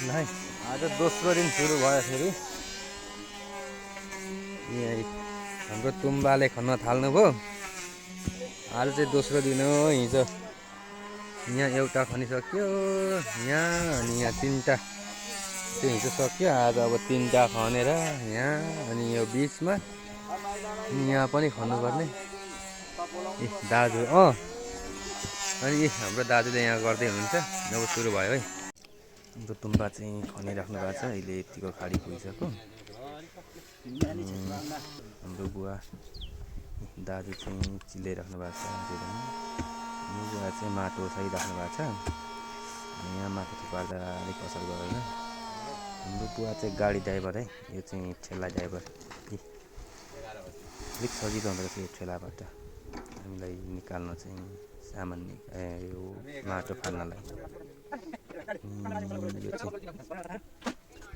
ल है आज दोस्रो दिन सुरु भयो फेरि यहाँ हाम्रो तुम्बाले खन्न थाल्नुभयो। आज चाहिँ दोस्रो दिन हो। हिजो यहाँ एउटा खनिसक्यो यहाँ अनि यहाँ तिनवटा चाहिँ हिजो सक्यो। आज अब तिनवटा खनेर यहाँ अनि यो बिचमा यहाँ पनि खन्नुपर्ने। ए दाजु अनि हाम्रो दाजुले यहाँ गर्दै हुनुहुन्छ। अब सुरु भयो है। हाम्रो तुम्बा चाहिँ खनिराख्नु भएको छ। अहिले यतिको खाडी पुगिसक्यो। हाम्रो बुवा दाजु चाहिँ चिलाइराख्नु भएको छ। हाम्रो बुवा चाहिँ माटो ओसाइराख्नु भएको छ। यहाँ माटो थुपार्दा अलिक असर गरेन। हाम्रो बुवा चाहिँ गाडी ड्राइभर है। यो चाहिँ ठेला ड्राइभर। अलिक सजिलो हुँदो रहेछ यो ठेलाबाट हामीलाई निकाल्न चाहिँ सामान यो माटो फाल्नलाई। यो चाहिँ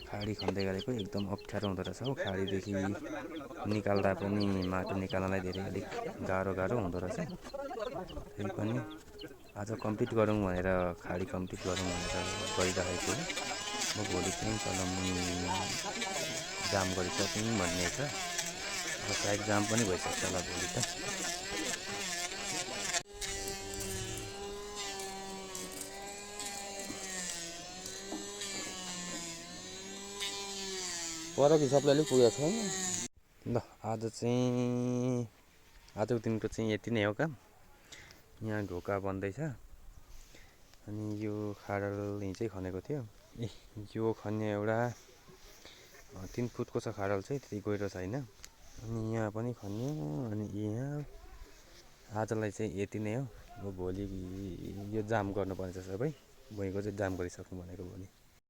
खाडी खन्दै गरेको एकदम अप्ठ्यारो हुँदो रहेछ हौ। खाडीदेखि निकाल्दा पनि माटो निकाल्नलाई धेरै अलिक गाह्रो हुँदो रहेछ। फेरि पनि आज कम्प्लिट गरौँ भनेर खाडी कम्प्लिट गरौँ भनेर गरिराखेको हो। म भोलि चाहिँ तल जाम गरिसक्यौँ भन्ने छ। अब सायद जाम पनि भइसक्छ होला भोलि त। परको हिसाबले अलिक पुगेको छैन। ल आजको दिनको चाहिँ यति नै हो काम। यहाँ ढोका बन्दैछ अनि यो खाडल हिजै खनेको थियो। यो खन्ने एउटा 3 फुटको छ खाडल चाहिँ, त्यति गहिरो छैन। अनि यहाँ पनि खन्यो अनि यहाँ आजलाई चाहिँ यति नै हो। अब भोलि यो जाम गर्नुपर्ने छ सबै। भुइँको चाहिँ जाम गरिसक्नु भनेको भोलि।